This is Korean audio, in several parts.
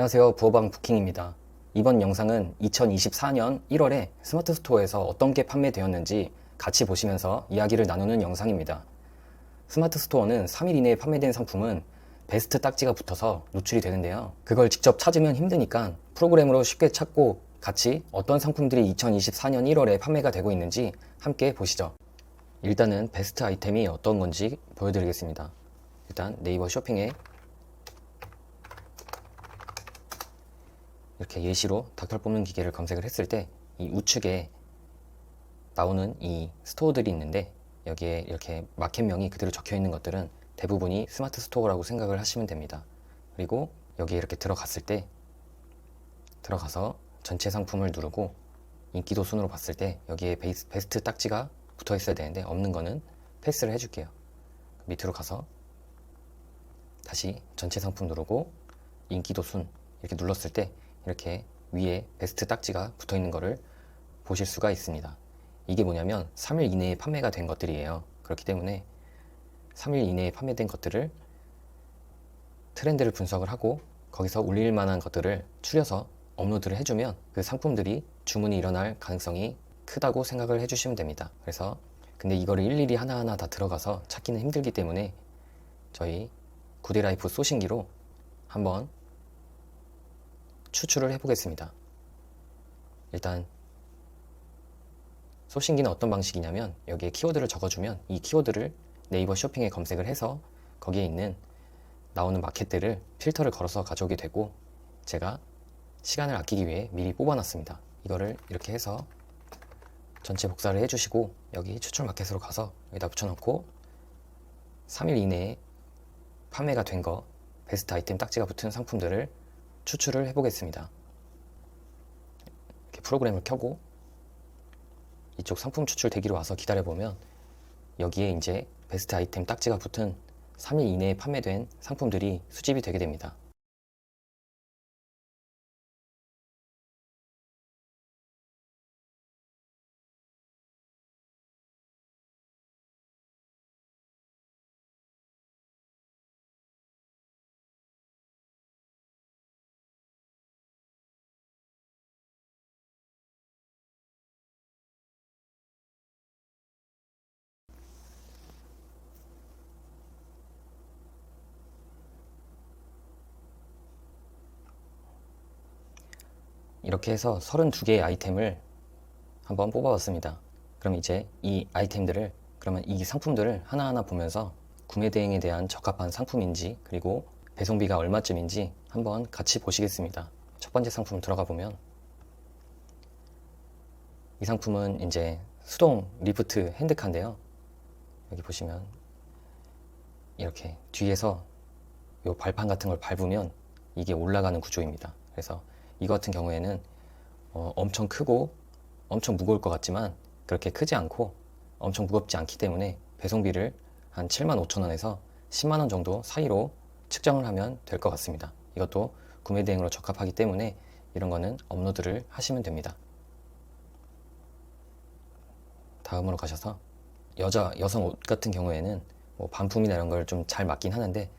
안녕하세요. 부어방 부킹입니다. 이번 영상은 2024년 1월에 스마트 스토어에서 어떤 게 판매되었는지 같이 보시면서 이야기를 나누는 영상입니다. 스마트 스토어는 3일 이내에 판매된 상품은 베스트 딱지가 붙어서 노출이 되는데요. 그걸 직접 찾으면 힘드니까 프로그램으로 쉽게 찾고 같이 어떤 상품들이 2024년 1월에 판매가 되고 있는지 함께 보시죠. 일단은 베스트 아이템이 어떤 건지 보여드리겠습니다. 일단 네이버 쇼핑에 이렇게 예시로 닥터 뽑는 기계를 검색을 했을 때 이 우측에 나오는 이 스토어들이 있는데 여기에 이렇게 마켓명이 그대로 적혀 있는 것들은 대부분이 스마트 스토어라고 생각을 하시면 됩니다. 그리고 여기에 이렇게 들어갔을 때 들어가서 전체 상품을 누르고 인기도 순으로 봤을 때 여기에 베스트 딱지가 붙어 있어야 되는데 없는 거는 패스를 해줄게요. 밑으로 가서 다시 전체 상품 누르고 인기도 순 이렇게 눌렀을 때 이렇게 위에 베스트 딱지가 붙어 있는 거를 보실 수가 있습니다. 이게 뭐냐면 3일 이내에 판매가 된 것들이에요. 그렇기 때문에 3일 이내에 판매된 것들을 트렌드를 분석을 하고 거기서 올릴 만한 것들을 추려서 업로드를 해주면 그 상품들이 주문이 일어날 가능성이 크다고 생각을 해주시면 됩니다. 그래서 근데 이거를 일일이 하나하나 다 들어가서 찾기는 힘들기 때문에 저희 구데라이프 소싱기로 한번 추출을 해보겠습니다. 일단 소싱기는 어떤 방식이냐면 여기에 키워드를 적어주면 이 키워드를 네이버 쇼핑에 검색을 해서 거기에 있는 나오는 마켓들을 필터를 걸어서 가져오게 되고 제가 시간을 아끼기 위해 미리 뽑아놨습니다. 이거를 이렇게 해서 전체 복사를 해주시고 여기 추출 마켓으로 가서 여기다 붙여놓고 3일 이내에 판매가 된 거 베스트 아이템 딱지가 붙은 상품들을 추출을 해보겠습니다. 이렇게 프로그램을 켜고 이쪽 상품 추출 대기로 와서 기다려보면 여기에 이제 베스트 아이템 딱지가 붙은 3일 이내에 판매된 상품들이 수집이 되게 됩니다. 이렇게 해서 32개의 아이템을 한번 뽑아봤습니다. 그럼 이제 이 아이템들을 그러면 이 상품들을 하나하나 보면서 구매 대행에 대한 적합한 상품인지 그리고 배송비가 얼마쯤인지 한번 같이 보시겠습니다. 첫 번째 상품 들어가 보면 이 상품은 이제 수동 리프트 핸드카인데요. 여기 보시면 이렇게 뒤에서 이 발판 같은 걸 밟으면 이게 올라가는 구조입니다. 그래서 이거 같은 경우에는 엄청 크고 엄청 무거울 것 같지만 그렇게 크지 않고 엄청 무겁지 않기 때문에 배송비를 한 75,000원에서 10만원 정도 사이로 측정을 하면 될 것 같습니다. 이것도 구매 대행으로 적합하기 때문에 이런 거는 업로드를 하시면 됩니다. 다음으로 가셔서 여성 옷 같은 경우에는 뭐 반품이나 이런 걸 좀 잘 맞긴 하는데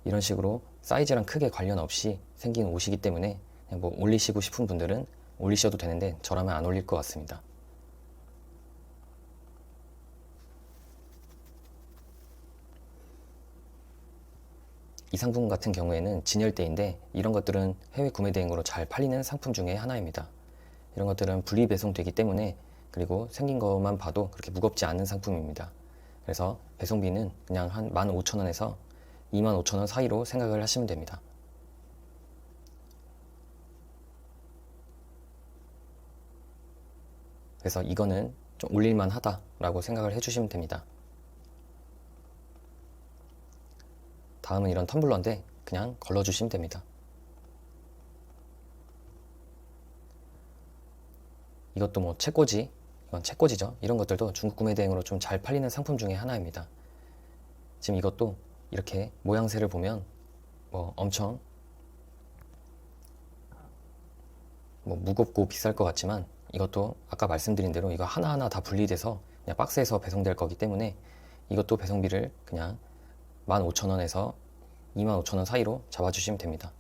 이런 식으로 사이즈랑 크게 관련 없이 생긴 옷이기 때문에 그냥 뭐 올리시고 싶은 분들은 올리셔도 되는데 저라면 안 올릴 것 같습니다. 이 상품 같은 경우에는 진열대인데 이런 것들은 해외 구매 대행으로 잘 팔리는 상품 중에 하나입니다. 이런 것들은 분리 배송되기 때문에 그리고 생긴 것만 봐도 그렇게 무겁지 않은 상품입니다. 그래서 배송비는 그냥 한 15,000원에서 25,000원 사이로 생각을 하시면 됩니다. 그래서 이거는 좀 올릴만 하다라고 생각을 해주시면 됩니다. 다음은 이런 텀블러인데 그냥 걸러주시면 됩니다. 이것도 뭐 책꽂이, 이건 책꽂이죠. 이런 것들도 중국 구매 대행으로 좀 잘 팔리는 상품 중에 하나입니다. 지금 이것도 이렇게 모양새를 보면 뭐 엄청 뭐 무겁고 비쌀 것 같지만 이것도 아까 말씀드린 대로 이거 하나하나 다 분리돼서 그냥 박스에서 배송될 거기 때문에 이것도 배송비를 그냥 15,000원에서 25,000원 사이로 잡아주시면 됩니다.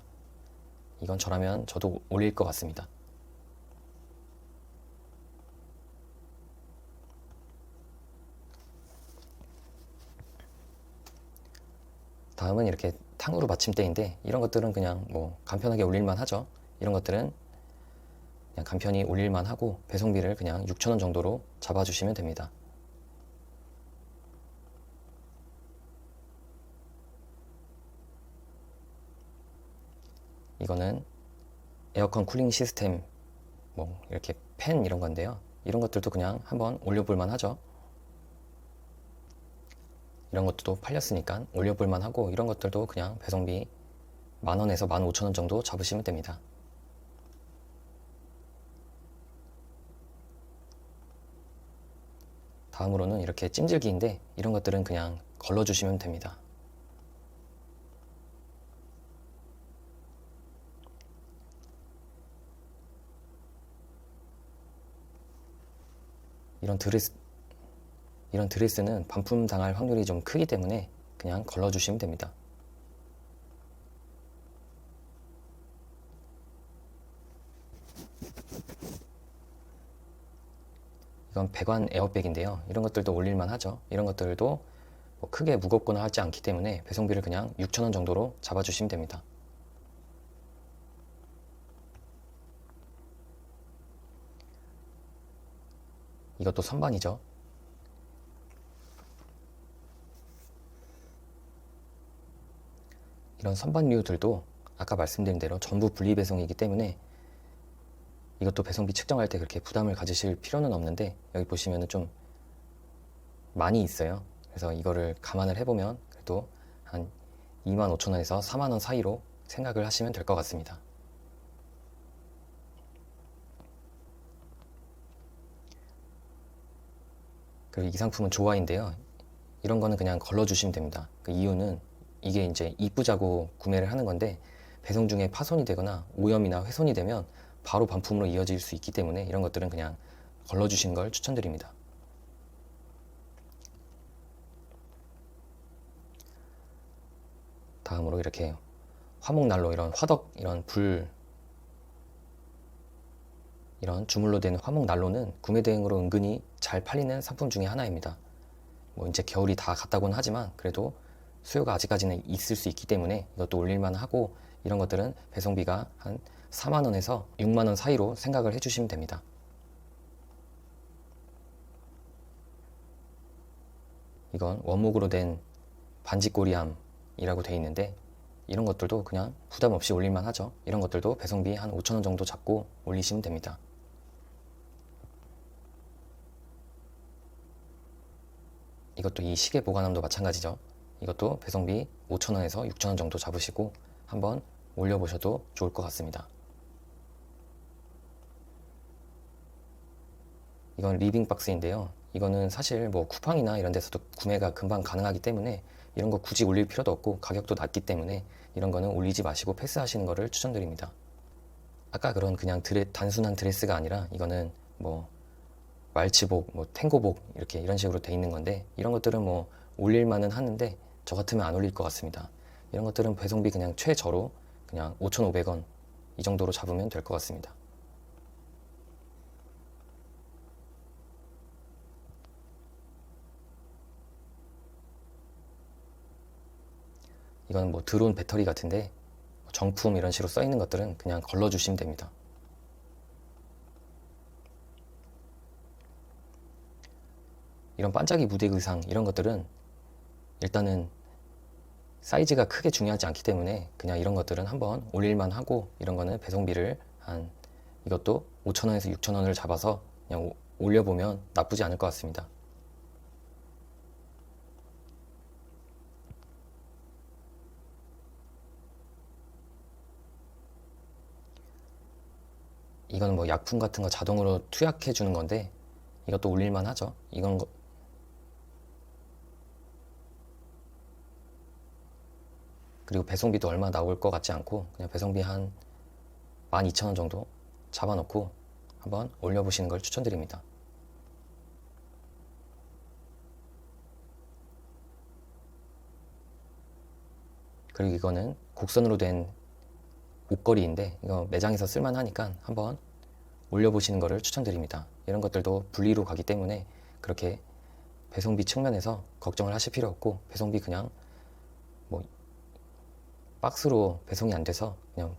이건 저라면 저도 올릴 것 같습니다. 다음은 이렇게 탕후루 받침대인데 이런 것들은 그냥 뭐 간편하게 올릴만 하죠. 이런 것들은 그냥 간편히 올릴만 하고 배송비를 그냥 6,000원 정도로 잡아주시면 됩니다. 이거는 에어컨 쿨링 시스템 뭐 이렇게 팬 이런 건데요. 이런 것들도 그냥 한번 올려볼만 하죠. 이런 것도 팔렸으니까 올려볼만 하고 이런 것들도 그냥 배송비 10,000원에서 15,000원 정도 잡으시면 됩니다. 다음으로는 이렇게 찜질기인데 이런 것들은 그냥 걸러주시면 됩니다. 이런 드레스는 반품 당할 확률이 좀 크기 때문에 그냥 걸러주시면 됩니다. 이건 배관 에어백인데요. 이런 것들도 올릴만 하죠. 이런 것들도 뭐 크게 무겁거나 하지 않기 때문에 배송비를 그냥 6,000원 정도로 잡아주시면 됩니다. 이것도 선반이죠. 이런 선반류들도 아까 말씀드린 대로 전부 분리 배송이기 때문에 이것도 배송비 측정할 때 그렇게 부담을 가지실 필요는 없는데 여기 보시면은 좀 많이 있어요. 그래서 이거를 감안을 해보면 그래도 한 25,000원에서 40,000원 사이로 생각을 하시면 될 것 같습니다. 그리고 이 상품은 조화인데요. 이런 거는 그냥 걸러주시면 됩니다. 그 이유는 이게 이제 이쁘자고 구매를 하는 건데 배송 중에 파손이 되거나 오염이나 훼손이 되면 바로 반품으로 이어질 수 있기 때문에 이런 것들은 그냥 걸러주시는 걸 추천드립니다. 다음으로 이렇게 화목난로 이런 화덕 이런 불 이런 주물로 된 화목난로는 구매 대행으로 은근히 잘 팔리는 상품 중에 하나입니다. 뭐 이제 겨울이 다 갔다고는 하지만 그래도 수요가 아직까지는 있을 수 있기 때문에 이것도 올릴만 하고 이런 것들은 배송비가 한 40,000원에서 60,000원 사이로 생각을 해주시면 됩니다. 이건 원목으로 된 반지꼬리암이라고 되어 있는데 이런 것들도 그냥 부담 없이 올릴만 하죠. 이런 것들도 배송비 한 5,000원 정도 잡고 올리시면 됩니다. 이것도 이 시계 보관함도 마찬가지죠. 이것도 배송비 5,000원에서 6,000원 정도 잡으시고 한번 올려보셔도 좋을 것 같습니다. 이건 리빙박스인데요. 이거는 사실 뭐 쿠팡이나 이런 데서도 구매가 금방 가능하기 때문에 이런 거 굳이 올릴 필요도 없고 가격도 낮기 때문에 이런 거는 올리지 마시고 패스하시는 거를 추천드립니다. 아까 그런 그냥 단순한 드레스가 아니라 이거는 뭐 왈츠복, 뭐 탱고복 이렇게 이런 식으로 돼 있는 건데 이런 것들은 뭐 올릴만은 하는데 저 같으면 안 올릴 것 같습니다. 이런 것들은 배송비 그냥 최저로 그냥 5,500원 이 정도로 잡으면 될 것 같습니다. 이건 뭐 드론 배터리 같은데 정품 이런 식으로 써 있는 것들은 그냥 걸러 주시면 됩니다. 이런 반짝이 무대 의상 이런 것들은 일단은 사이즈가 크게 중요하지 않기 때문에 그냥 이런 것들은 한번 올릴만 하고 이런 거는 배송비를 한 이것도 5,000원에서 6,000원을 잡아서 그냥 올려보면 나쁘지 않을 것 같습니다. 이건 뭐 약품 같은 거 자동으로 투약해 주는 건데 이것도 올릴만 하죠. 그리고 배송비도 얼마 나올 것 같지 않고 그냥 배송비 한 12,000원 정도 잡아놓고 한번 올려보시는 걸 추천드립니다. 그리고 이거는 곡선으로 된 옷걸이인데 이거 매장에서 쓸만하니까 한번 올려보시는 것을 추천드립니다. 이런 것들도 분리로 가기 때문에 그렇게 배송비 측면에서 걱정을 하실 필요 없고, 배송비 그냥 뭐 박스로 배송이 안 돼서 그냥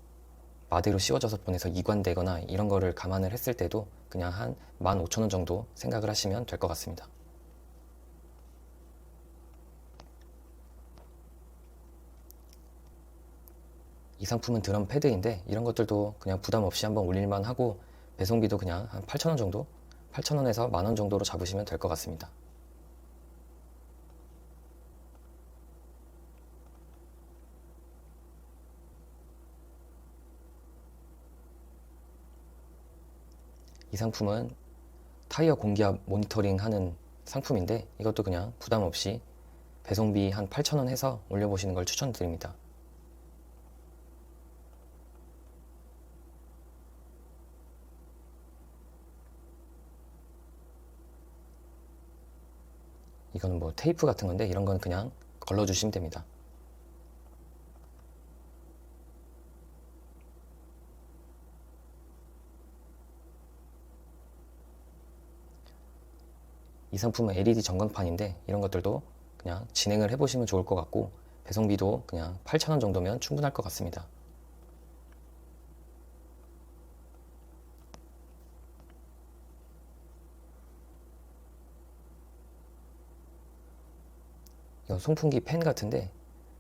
마대로 씌워져서 보내서 이관되거나 이런 거를 감안을 했을 때도 그냥 한 15,000원 정도 생각을 하시면 될 것 같습니다. 이 상품은 드럼 패드인데 이런 것들도 그냥 부담 없이 한번 올릴만 하고, 배송비도 그냥 한 8,000원 정도? 8,000원에서 10,000원 정도로 잡으시면 될 것 같습니다. 이 상품은 타이어 공기압 모니터링 하는 상품인데 이것도 그냥 부담 없이 배송비 한 8,000원 해서 올려보시는 걸 추천드립니다. 이거는 뭐 테이프 같은 건데 이런 건 그냥 걸러주시면 됩니다. 이 상품은 LED 전광판인데 이런 것들도 그냥 진행을 해보시면 좋을 것 같고, 배송비도 그냥 8,000원 정도면 충분할 것 같습니다. 이건 송풍기 펜 같은데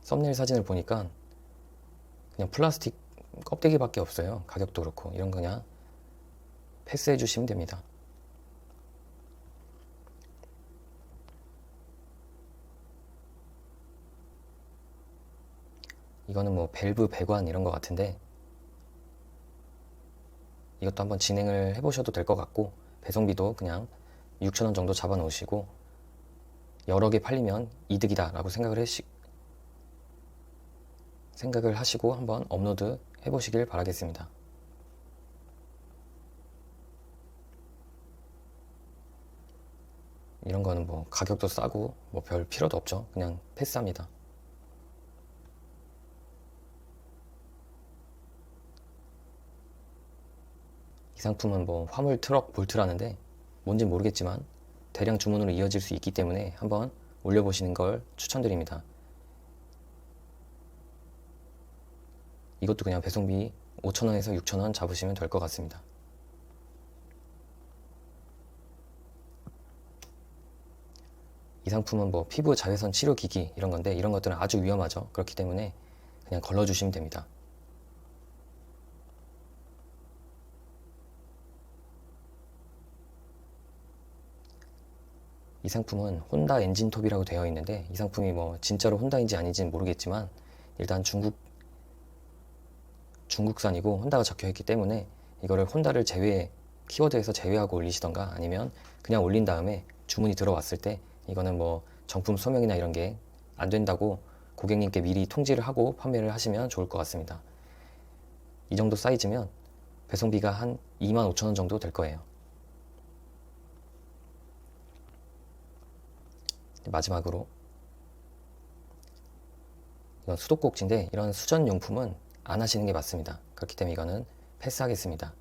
썸네일 사진을 보니까 그냥 플라스틱 껍데기밖에 없어요. 가격도 그렇고. 이런 거 그냥 패스해 주시면 됩니다. 이거는 뭐 밸브 배관 이런 거 같은데 이것도 한번 진행을 해보셔도 될 것 같고, 배송비도 그냥 6,000원 정도 잡아 놓으시고 여러 개 팔리면 이득이다 라고 생각을 하시고 한번 업로드 해보시길 바라겠습니다. 이런 거는 뭐 가격도 싸고 뭐 별 필요도 없죠. 그냥 패스합니다. 이 상품은 뭐 화물 트럭 볼트라는데 뭔진 모르겠지만 대량 주문으로 이어질 수 있기 때문에 한번 올려보시는 걸 추천드립니다. 이것도 그냥 배송비 5,000원에서 6,000원 잡으시면 될 것 같습니다. 이 상품은 뭐 피부 자외선 치료 기기 이런 건데 이런 것들은 아주 위험하죠. 그렇기 때문에 그냥 걸러주시면 됩니다. 이 상품은 혼다 엔진톱이라고 되어 있는데 이 상품이 뭐 진짜로 혼다인지 아닌지는 모르겠지만 일단 중국산이고 혼다가 적혀 있기 때문에 이거를 혼다를 키워드에서 제외하고 올리시던가 아니면 그냥 올린 다음에 주문이 들어왔을 때 이거는 뭐 정품 소명이나 이런 게 안 된다고 고객님께 미리 통지를 하고 판매를 하시면 좋을 것 같습니다. 이 정도 사이즈면 배송비가 한 25,000원 정도 될 거예요. 마지막으로 이건 수도꼭지인데 이런 수전용품은 안 하시는 게 맞습니다. 그렇기 때문에 이거는 패스하겠습니다.